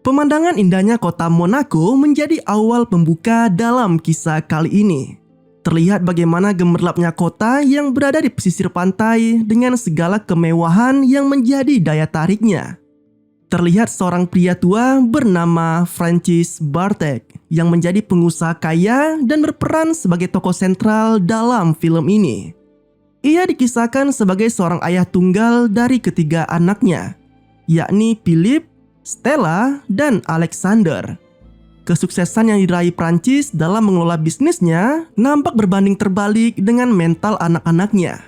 Pemandangan indahnya kota Monaco menjadi awal pembuka dalam kisah kali ini. Terlihat bagaimana gemerlapnya kota yang berada di pesisir pantai dengan segala kemewahan yang menjadi daya tariknya. Terlihat seorang pria tua bernama Francis Bartek yang menjadi pengusaha kaya dan berperan sebagai tokoh sentral dalam film ini. Ia dikisahkan sebagai seorang ayah tunggal dari ketiga anaknya, yakni Philip, Stella, dan Alexander. Kesuksesan yang diraih Prancis dalam mengelola bisnisnya nampak berbanding terbalik dengan mental anak-anaknya.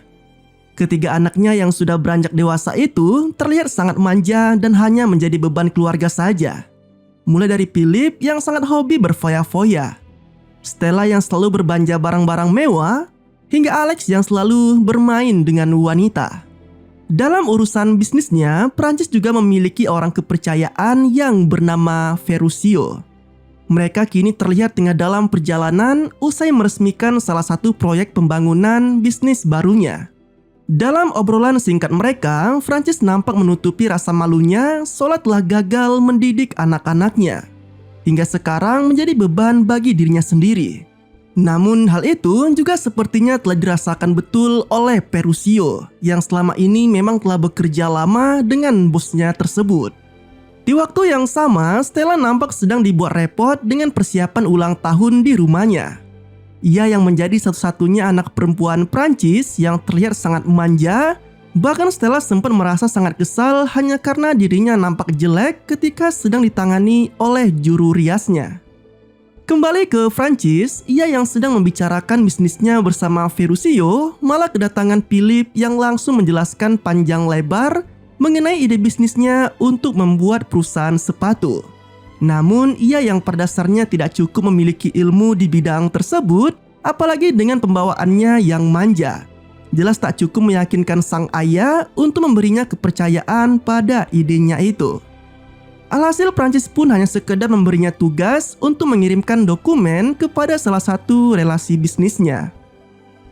Ketiga anaknya yang sudah beranjak dewasa itu terlihat sangat manja dan hanya menjadi beban keluarga saja. Mulai dari Philip yang sangat hobi berfoya-foya, Stella yang selalu berbelanja barang-barang mewah, hingga Alex yang selalu bermain dengan wanita. Dalam urusan bisnisnya, Prancis juga memiliki orang kepercayaan yang bernama Ferruccio. Mereka kini terlihat tengah dalam perjalanan usai meresmikan salah satu proyek pembangunan bisnis barunya. Dalam obrolan singkat mereka, Prancis nampak menutupi rasa malunya soalnya telah gagal mendidik anak-anaknya, hingga sekarang menjadi beban bagi dirinya sendiri. Namun hal itu juga sepertinya telah dirasakan betul oleh Ferruccio yang selama ini memang telah bekerja lama dengan bosnya tersebut. Di waktu yang sama, Stella nampak sedang dibuat repot dengan persiapan ulang tahun di rumahnya. Ia yang menjadi satu-satunya anak perempuan Prancis yang terlihat sangat manja, bahkan Stella sempat merasa sangat kesal hanya karena dirinya nampak jelek ketika sedang ditangani oleh juru riasnya. Kembali ke Prancis, ia yang sedang membicarakan bisnisnya bersama Ferruccio malah kedatangan Philip yang langsung menjelaskan panjang lebar mengenai ide bisnisnya untuk membuat perusahaan sepatu. Namun ia yang pada dasarnya tidak cukup memiliki ilmu di bidang tersebut, apalagi dengan pembawaannya yang manja. Jelas tak cukup meyakinkan sang ayah untuk memberinya kepercayaan pada idenya itu. Alhasil Prancis pun hanya sekedar memberinya tugas untuk mengirimkan dokumen kepada salah satu relasi bisnisnya.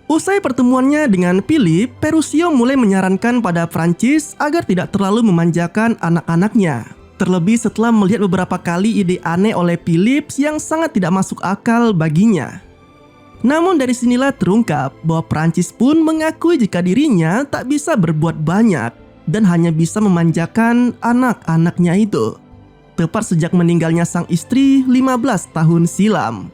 Usai pertemuannya dengan Philip, Ferruccio mulai menyarankan pada Prancis agar tidak terlalu memanjakan anak-anaknya. Terlebih setelah melihat beberapa kali ide aneh oleh Philip yang sangat tidak masuk akal baginya. Namun dari sinilah terungkap bahwa Prancis pun mengakui jika dirinya tak bisa berbuat banyak dan hanya bisa memanjakan anak-anaknya itu. Tepat sejak meninggalnya sang istri 15 tahun silam.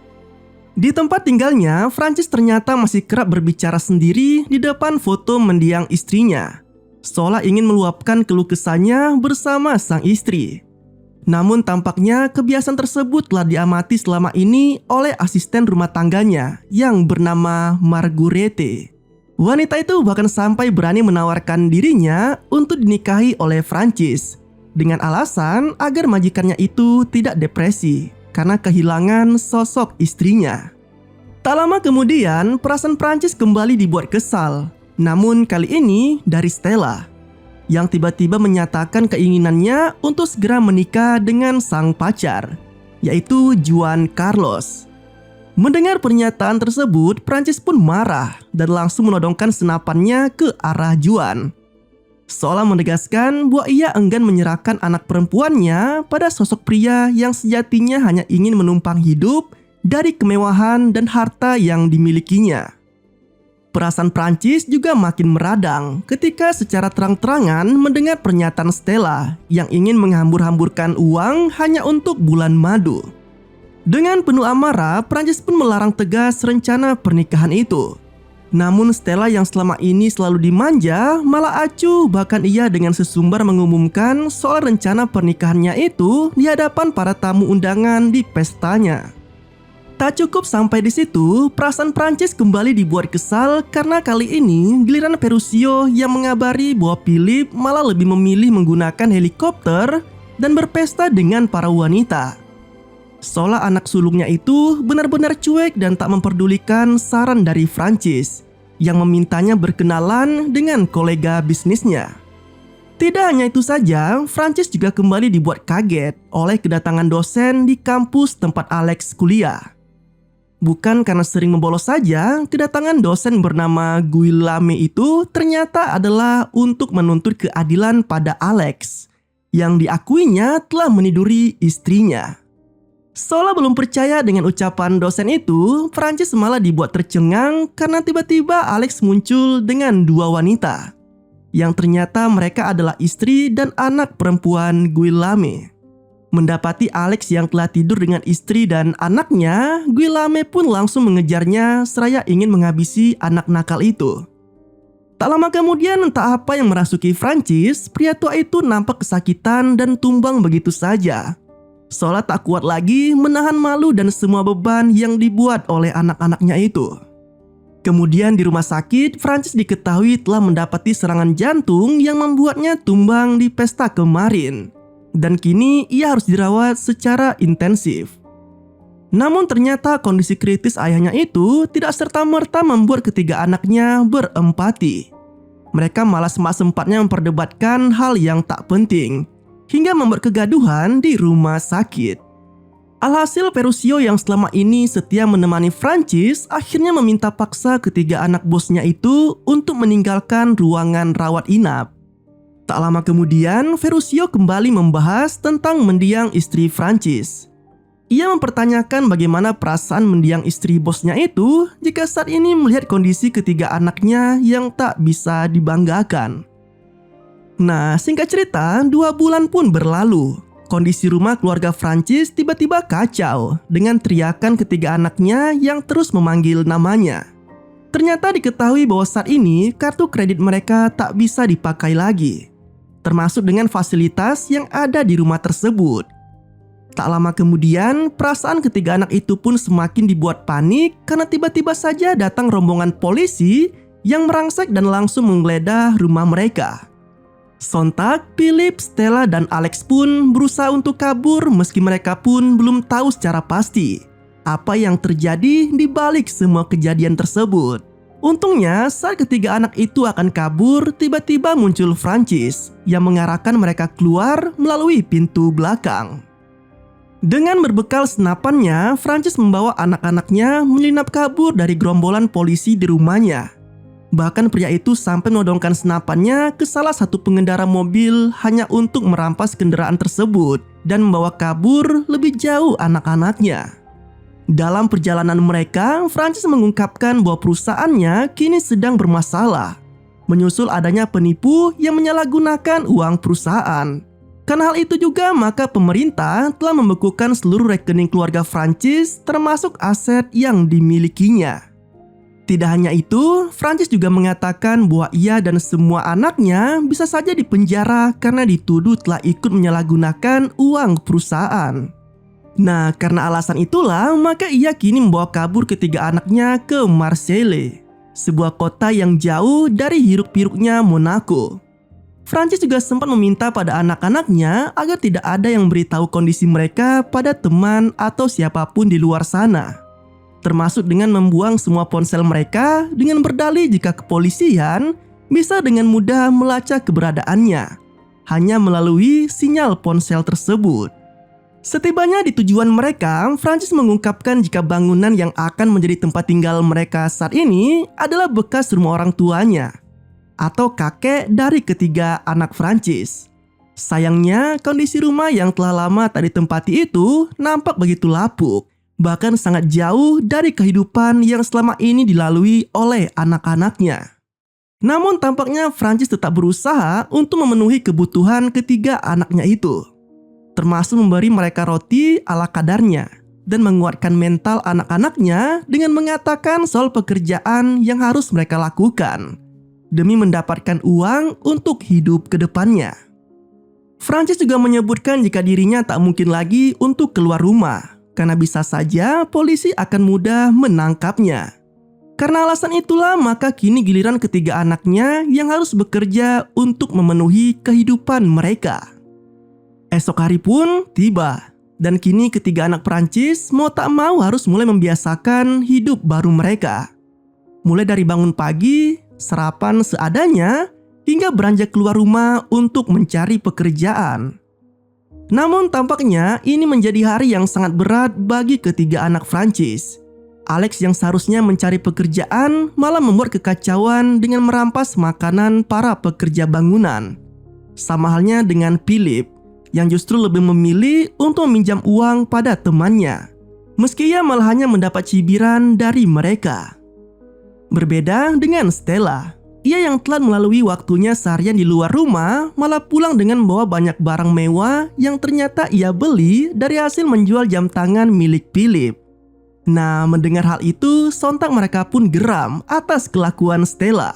Di tempat tinggalnya, Prancis ternyata masih kerap berbicara sendiri di depan foto mendiang istrinya, seolah ingin meluapkan keluh kesahnya bersama sang istri. Namun tampaknya kebiasaan tersebut telah diamati selama ini oleh asisten rumah tangganya yang bernama Marguerite. Wanita itu bahkan sampai berani menawarkan dirinya untuk dinikahi oleh Prancis dengan alasan agar majikannya itu tidak depresi karena kehilangan sosok istrinya. Tak lama kemudian, perasaan Prancis kembali dibuat kesal. Namun kali ini dari Stella, yang tiba-tiba menyatakan keinginannya untuk segera menikah dengan sang pacar, yaitu Juan Carlos. Mendengar pernyataan tersebut, Prancis pun marah dan langsung menodongkan senapannya ke arah Juan, seolah menegaskan bahwa ia enggan menyerahkan anak perempuannya pada sosok pria yang sejatinya hanya ingin menumpang hidup dari kemewahan dan harta yang dimilikinya. Perasaan Prancis juga makin meradang ketika secara terang-terangan mendengar pernyataan Stella yang ingin menghambur-hamburkan uang hanya untuk bulan madu. Dengan penuh amarah, Prancis pun melarang tegas rencana pernikahan itu. Namun Stella yang selama ini selalu dimanja malah acuh, bahkan ia dengan sesumbar mengumumkan soal rencana pernikahannya itu di hadapan para tamu undangan di pestanya. Tak cukup sampai di situ, perasaan Prancis kembali dibuat kesal karena kali ini giliran Ferruccio yang mengabari bahwa Philip malah lebih memilih menggunakan helikopter dan berpesta dengan para wanita. Seolah anak sulungnya itu benar-benar cuek dan tak memperdulikan saran dari Prancis yang memintanya berkenalan dengan kolega bisnisnya. Tidak hanya itu saja, Prancis juga kembali dibuat kaget oleh kedatangan dosen di kampus tempat Alex kuliah. Bukan karena sering membolos saja, kedatangan dosen bernama Guillaume itu ternyata adalah untuk menuntut keadilan pada Alex yang diakuinya telah meniduri istrinya. Seolah belum percaya dengan ucapan dosen itu, Francis malah dibuat tercengang karena tiba-tiba Alex muncul dengan dua wanita, yang ternyata mereka adalah istri dan anak perempuan Guillaume. Mendapati Alex yang telah tidur dengan istri dan anaknya, Guillaume pun langsung mengejarnya seraya ingin menghabisi anak nakal itu. Tak lama kemudian entah apa yang merasuki Francis, pria tua itu nampak kesakitan dan tumbang begitu saja. Seolah tak kuat lagi menahan malu dan semua beban yang dibuat oleh anak-anaknya itu. Kemudian di rumah sakit, Francis diketahui telah mendapati serangan jantung yang membuatnya tumbang di pesta kemarin. Dan kini ia harus dirawat secara intensif. Namun ternyata kondisi kritis ayahnya itu tidak serta-merta membuat ketiga anaknya berempati. Mereka malah sempat-sempatnya memperdebatkan hal yang tak penting, hingga membuat kegaduhan di rumah sakit. Alhasil Ferruccio yang selama ini setia menemani Francis akhirnya meminta paksa ketiga anak bosnya itu untuk meninggalkan ruangan rawat inap. Tak lama kemudian, Ferruccio kembali membahas tentang mendiang istri Francis. Ia mempertanyakan bagaimana perasaan mendiang istri bosnya itu jika saat ini melihat kondisi ketiga anaknya yang tak bisa dibanggakan. Nah, singkat cerita, 2 bulan pun berlalu. Kondisi rumah keluarga Francis tiba-tiba kacau dengan teriakan ketiga anaknya yang terus memanggil namanya. Ternyata diketahui bahwa saat ini kartu kredit mereka tak bisa dipakai lagi, termasuk dengan fasilitas yang ada di rumah tersebut. Tak lama kemudian, perasaan ketiga anak itu pun semakin dibuat panik karena tiba-tiba saja datang rombongan polisi yang merangsek dan langsung menggeledah rumah mereka. Sontak, Philip, Stella, dan Alex pun berusaha untuk kabur meski mereka pun belum tahu secara pasti apa yang terjadi di balik semua kejadian tersebut. Untungnya, saat ketiga anak itu akan kabur, tiba-tiba muncul Francis yang mengarahkan mereka keluar melalui pintu belakang. Dengan berbekal senapannya, Francis membawa anak-anaknya menyelinap kabur dari gerombolan polisi di rumahnya. Bahkan pria itu sampai menodongkan senapannya ke salah satu pengendara mobil hanya untuk merampas kendaraan tersebut dan membawa kabur lebih jauh anak-anaknya. Dalam perjalanan mereka, Francis mengungkapkan bahwa perusahaannya kini sedang bermasalah, menyusul adanya penipu yang menyalahgunakan uang perusahaan. Karena hal itu juga, maka pemerintah telah membekukan seluruh rekening keluarga Francis termasuk aset yang dimilikinya. Tidak hanya itu, Francis juga mengatakan bahwa ia dan semua anaknya bisa saja dipenjara karena dituduh telah ikut menyalahgunakan uang perusahaan. Nah, karena alasan itulah, maka ia kini membawa kabur ketiga anaknya ke Marseille, sebuah kota yang jauh dari hiruk-pikuknya Monaco. Francis juga sempat meminta pada anak-anaknya agar tidak ada yang beritahu kondisi mereka pada teman atau siapapun di luar sana, termasuk dengan membuang semua ponsel mereka dengan berdalih jika kepolisian bisa dengan mudah melacak keberadaannya hanya melalui sinyal ponsel tersebut. Setibanya di tujuan mereka, Francis mengungkapkan jika bangunan yang akan menjadi tempat tinggal mereka saat ini adalah bekas rumah orang tuanya atau kakek dari ketiga anak Francis. Sayangnya, kondisi rumah yang telah lama tak ditempati itu nampak begitu lapuk, bahkan sangat jauh dari kehidupan yang selama ini dilalui oleh anak-anaknya. Namun tampaknya Francis tetap berusaha untuk memenuhi kebutuhan ketiga anaknya itu, termasuk memberi mereka roti ala kadarnya dan menguatkan mental anak-anaknya dengan mengatakan soal pekerjaan yang harus mereka lakukan demi mendapatkan uang untuk hidup ke depannya. Francis juga menyebutkan jika dirinya tak mungkin lagi untuk keluar rumah karena bisa saja polisi akan mudah menangkapnya. Karena alasan itulah, maka kini giliran ketiga anaknya yang harus bekerja untuk memenuhi kehidupan mereka. Esok hari pun tiba, dan kini ketiga anak Prancis mau tak mau harus mulai membiasakan hidup baru mereka. Mulai dari bangun pagi, sarapan seadanya, hingga beranjak keluar rumah untuk mencari pekerjaan. Namun tampaknya ini menjadi hari yang sangat berat bagi ketiga anak Francis. Alex yang seharusnya mencari pekerjaan malah membuat kekacauan dengan merampas makanan para pekerja bangunan. Sama halnya dengan Philip yang justru lebih memilih untuk meminjam uang pada temannya, meski ia malah hanya mendapat cibiran dari mereka. Berbeda dengan Stella, ia yang telah melalui waktunya seharian di luar rumah malah pulang dengan membawa banyak barang mewah yang ternyata ia beli dari hasil menjual jam tangan milik Philip. Nah, mendengar hal itu, sontak mereka pun geram atas kelakuan Stella.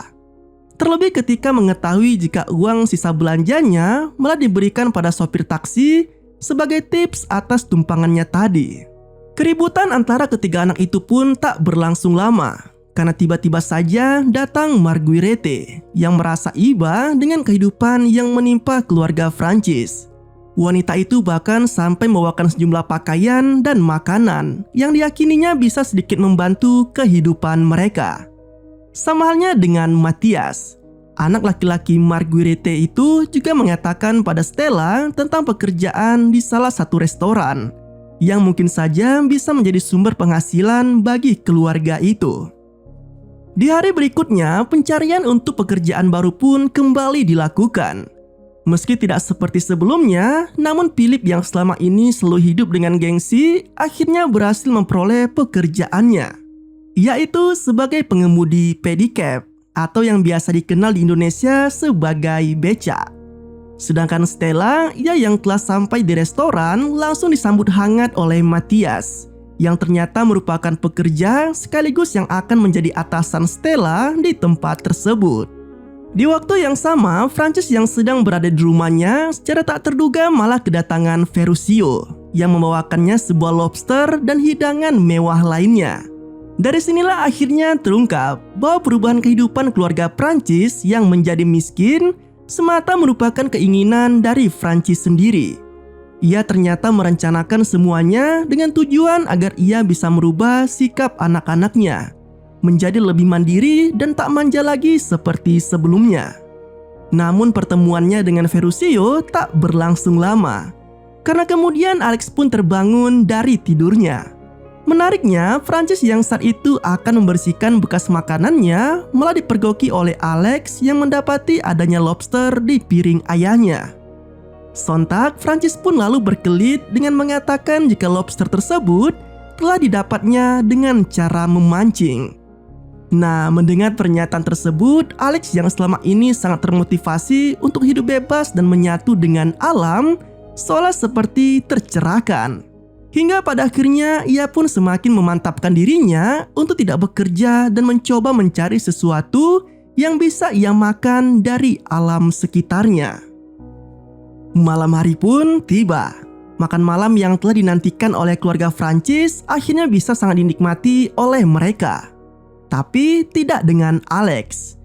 Terlebih ketika mengetahui jika uang sisa belanjanya malah diberikan pada sopir taksi sebagai tips atas tumpangannya tadi. Keributan antara ketiga anak itu pun tak berlangsung lama, karena tiba-tiba saja datang Marguerite yang merasa iba dengan kehidupan yang menimpa keluarga Francis. Wanita itu bahkan sampai membawakan sejumlah pakaian dan makanan yang diyakininya bisa sedikit membantu kehidupan mereka. Sama halnya dengan Matthias, anak laki-laki Marguerite itu juga mengatakan pada Stella tentang pekerjaan di salah satu restoran yang mungkin saja bisa menjadi sumber penghasilan bagi keluarga itu. Di hari berikutnya, pencarian untuk pekerjaan baru pun kembali dilakukan. Meski tidak seperti sebelumnya, namun Philip yang selama ini selalu hidup dengan gengsi akhirnya berhasil memperoleh pekerjaannya, yaitu sebagai pengemudi pedicab atau yang biasa dikenal di Indonesia sebagai beca. Sedangkan Stella, ia yang telah sampai di restoran langsung disambut hangat oleh Matthias, yang ternyata merupakan pekerja sekaligus yang akan menjadi atasan Stella di tempat tersebut. Di waktu yang sama, Francis yang sedang berada di rumahnya secara tak terduga malah kedatangan Ferruccio yang membawakannya sebuah lobster dan hidangan mewah lainnya. Dari sinilah akhirnya terungkap bahwa perubahan kehidupan keluarga Prancis yang menjadi miskin semata merupakan keinginan dari Francis sendiri. Ia ternyata merencanakan semuanya dengan tujuan agar ia bisa merubah sikap anak-anaknya menjadi lebih mandiri dan tak manja lagi seperti sebelumnya. Namun pertemuannya dengan Ferruccio tak berlangsung lama, karena kemudian Alex pun terbangun dari tidurnya. Menariknya, Francis yang saat itu akan membersihkan bekas makanannya malah dipergoki oleh Alex yang mendapati adanya lobster di piring ayahnya. Sontak, Francis pun lalu berkelit dengan mengatakan jika lobster tersebut telah didapatnya dengan cara memancing. Nah, mendengar pernyataan tersebut, Alex yang selama ini sangat termotivasi untuk hidup bebas dan menyatu dengan alam seolah seperti tercerahkan. Hingga pada akhirnya ia pun semakin memantapkan dirinya untuk tidak bekerja dan mencoba mencari sesuatu yang bisa ia makan dari alam sekitarnya. Malam hari pun tiba. Makan malam yang telah dinantikan oleh keluarga Francis akhirnya bisa sangat dinikmati oleh mereka. Tapi tidak dengan Alex.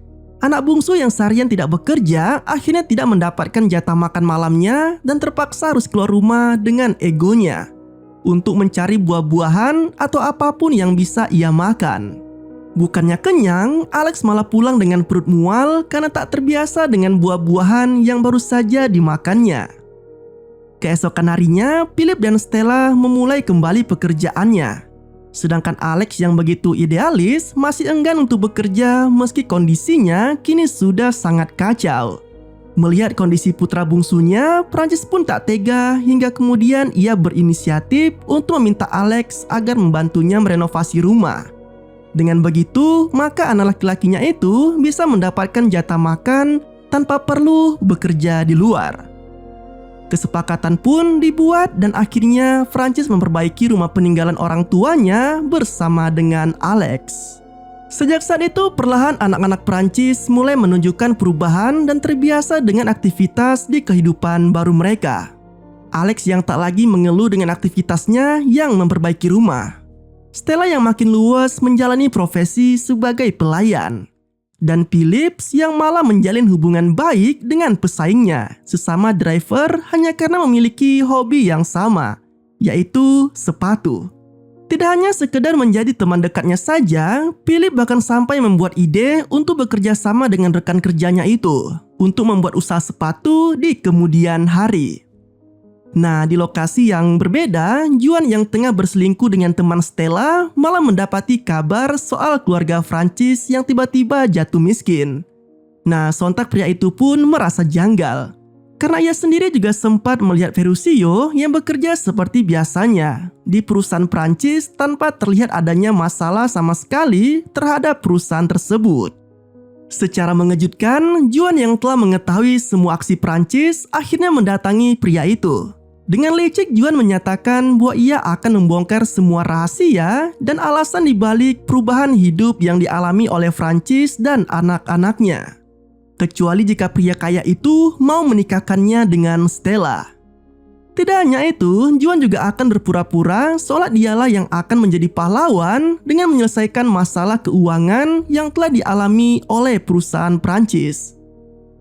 Anak bungsu yang seharian tidak bekerja akhirnya tidak mendapatkan jatah makan malamnya dan terpaksa harus keluar rumah dengan egonya untuk mencari buah-buahan atau apapun yang bisa ia makan. Bukannya kenyang, Alex malah pulang dengan perut mual karena tak terbiasa dengan buah-buahan yang baru saja dimakannya. Keesokan harinya, Philip dan Stella memulai kembali pekerjaannya. Sedangkan Alex yang begitu idealis masih enggan untuk bekerja meski kondisinya kini sudah sangat kacau. Melihat kondisi putra bungsunya, Francis pun tak tega hingga kemudian ia berinisiatif untuk meminta Alex agar membantunya merenovasi rumah. Dengan begitu, maka anak laki-lakinya itu bisa mendapatkan jatah makan tanpa perlu bekerja di luar. Kesepakatan pun dibuat dan akhirnya Francis memperbaiki rumah peninggalan orang tuanya bersama dengan Alex. Sejak saat itu, perlahan anak-anak Prancis mulai menunjukkan perubahan dan terbiasa dengan aktivitas di kehidupan baru mereka. Alex yang tak lagi mengeluh dengan aktivitasnya yang memperbaiki rumah. Stella yang makin luas menjalani profesi sebagai pelayan. Dan Philip yang malah menjalin hubungan baik dengan pesaingnya, sesama driver hanya karena memiliki hobi yang sama, yaitu sepatu. Tidak hanya sekedar menjadi teman dekatnya saja, Philip bahkan sampai membuat ide untuk bekerja sama dengan rekan kerjanya itu untuk membuat usaha sepatu di kemudian hari. Nah, di lokasi yang berbeda, Juan yang tengah berselingkuh dengan teman Stella malah mendapati kabar soal keluarga Francis yang tiba-tiba jatuh miskin. Nah, sontak pria itu pun merasa janggal. karena ia sendiri juga sempat melihat Ferruccio yang bekerja seperti biasanya di perusahaan Prancis tanpa terlihat adanya masalah sama sekali terhadap perusahaan tersebut. Secara mengejutkan, Juan yang telah mengetahui semua aksi Prancis akhirnya mendatangi pria itu. Dengan licik, Juan menyatakan bahwa ia akan membongkar semua rahasia dan alasan dibalik perubahan hidup yang dialami oleh Prancis dan anak-anaknya. Kecuali jika pria kaya itu mau menikahkannya dengan Stella. Tidak hanya itu, Juan juga akan berpura-pura seolah dialah yang akan menjadi pahlawan dengan menyelesaikan masalah keuangan yang telah dialami oleh perusahaan Prancis.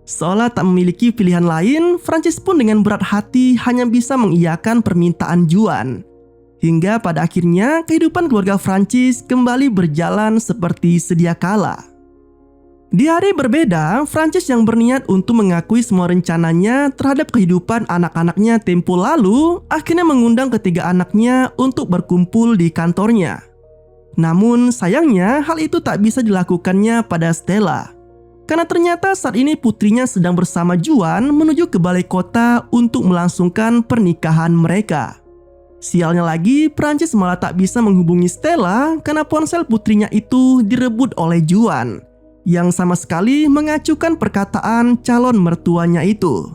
Seolah tak memiliki pilihan lain, Prancis pun dengan berat hati hanya bisa mengiyakan permintaan Juan. Hingga pada akhirnya kehidupan keluarga Prancis kembali berjalan seperti sedia kala. Di hari berbeda, Prancis yang berniat untuk mengakui semua rencananya terhadap kehidupan anak-anaknya tempo lalu akhirnya mengundang ketiga anaknya untuk berkumpul di kantornya. Namun sayangnya hal itu tak bisa dilakukannya pada Stella. Karena ternyata saat ini putrinya sedang bersama Juan menuju ke balai kota untuk melangsungkan pernikahan mereka. Sialnya lagi, Prancis malah tak bisa menghubungi Stella karena ponsel putrinya itu direbut oleh Juan, yang sama sekali mengacukan perkataan calon mertuanya itu.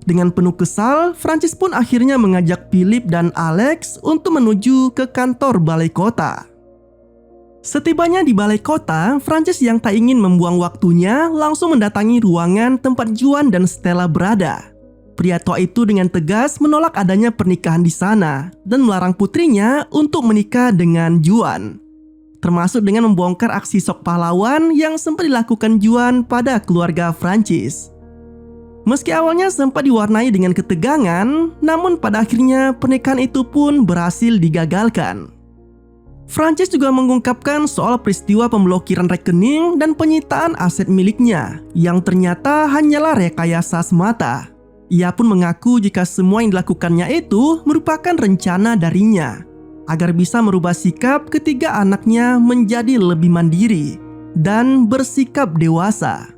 Dengan penuh kesal, Prancis pun akhirnya mengajak Philip dan Alex untuk menuju ke kantor balai kota. Setibanya di balai kota, Prancis yang tak ingin membuang waktunya langsung mendatangi ruangan tempat Juan dan Stella berada. Pria tua itu dengan tegas menolak adanya pernikahan di sana dan melarang putrinya untuk menikah dengan Juan. Termasuk dengan membongkar aksi sok pahlawan yang sempat dilakukan Juan pada keluarga Prancis. Meski awalnya sempat diwarnai dengan ketegangan, namun pada akhirnya pernikahan itu pun berhasil digagalkan. Prancis juga mengungkapkan soal peristiwa pemblokiran rekening dan penyitaan aset miliknya, yang ternyata hanyalah rekayasa semata. Ia pun mengaku jika semua yang dilakukannya itu merupakan rencana darinya, agar bisa merubah sikap ketiga anaknya menjadi lebih mandiri dan bersikap dewasa.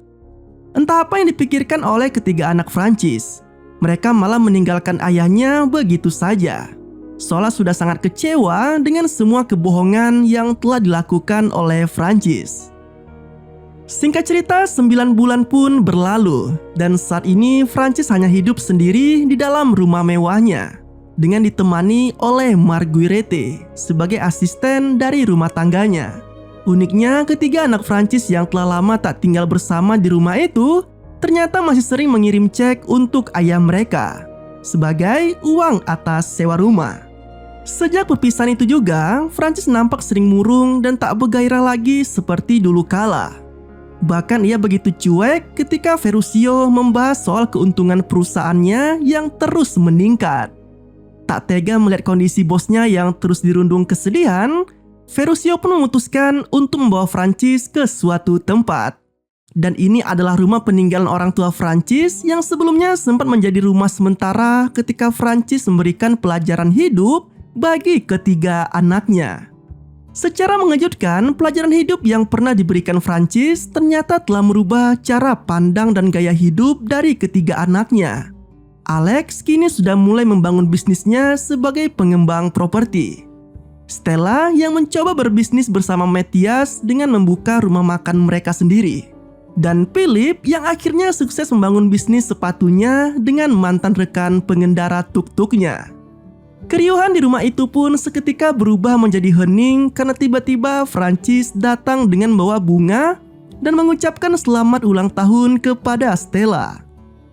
Entah apa yang dipikirkan oleh ketiga anak Prancis. Mereka malah meninggalkan ayahnya begitu saja. Seolah sudah sangat kecewa dengan semua kebohongan yang telah dilakukan oleh Prancis. Singkat cerita, 9 bulan pun berlalu dan saat ini Prancis hanya hidup sendiri di dalam rumah mewahnya, dengan ditemani oleh Marguerite sebagai asisten dari rumah tangganya. Uniknya, ketiga anak Prancis yang telah lama tak tinggal bersama di rumah itu ternyata masih sering mengirim cek untuk ayah mereka sebagai uang atas sewa rumah. Sejak perpisahan itu juga, Prancis nampak sering murung dan tak bergairah lagi seperti dulu kala. Bahkan ia begitu cuek ketika Ferruccio membahas soal keuntungan perusahaannya yang terus meningkat. Tak tega melihat kondisi bosnya yang terus dirundung kesedihan, Ferruccio pun memutuskan untuk membawa Prancis ke suatu tempat. Dan ini adalah rumah peninggalan orang tua Prancis yang sebelumnya sempat menjadi rumah sementara ketika Prancis memberikan pelajaran hidup bagi ketiga anaknya. Secara mengejutkan, pelajaran hidup yang pernah diberikan Prancis ternyata telah merubah cara pandang dan gaya hidup dari ketiga anaknya. Alex kini sudah mulai membangun bisnisnya sebagai pengembang properti. Stella yang mencoba berbisnis bersama Matthias dengan membuka rumah makan mereka sendiri. Dan Philip yang akhirnya sukses membangun bisnis sepatunya dengan mantan rekan pengendara tuk-tuknya. Keriuhan di rumah itu pun seketika berubah menjadi hening karena tiba-tiba Prancis datang dengan membawa bunga dan mengucapkan selamat ulang tahun kepada Stella.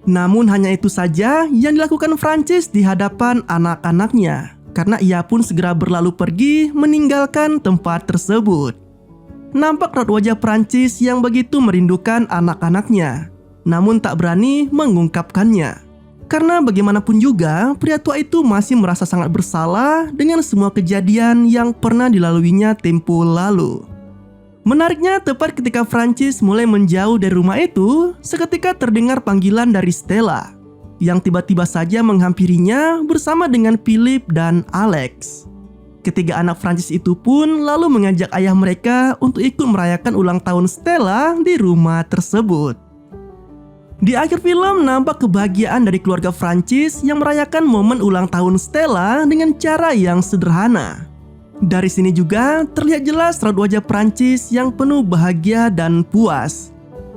Namun hanya itu saja yang dilakukan Prancis di hadapan anak-anaknya, karena ia pun segera berlalu pergi meninggalkan tempat tersebut. Nampak raut wajah Prancis yang begitu merindukan anak-anaknya, namun tak berani mengungkapkannya. Karena bagaimanapun juga, pria tua itu masih merasa sangat bersalah dengan semua kejadian yang pernah dilaluinya tempo lalu. Menariknya, tepat ketika Prancis mulai menjauh dari rumah itu, seketika terdengar panggilan dari Stella, yang tiba-tiba saja menghampirinya bersama dengan Philip dan Alex. Ketiga anak Prancis itu pun lalu mengajak ayah mereka untuk ikut merayakan ulang tahun Stella di rumah tersebut. Di akhir film nampak kebahagiaan dari keluarga Francis yang merayakan momen ulang tahun Stella dengan cara yang sederhana. Dari sini juga terlihat jelas raut wajah Francis yang penuh bahagia dan puas.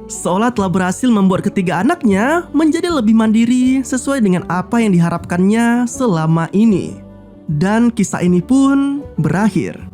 Seolah telah berhasil membuat ketiga anaknya menjadi lebih mandiri sesuai dengan apa yang diharapkannya selama ini. Dan kisah ini pun berakhir.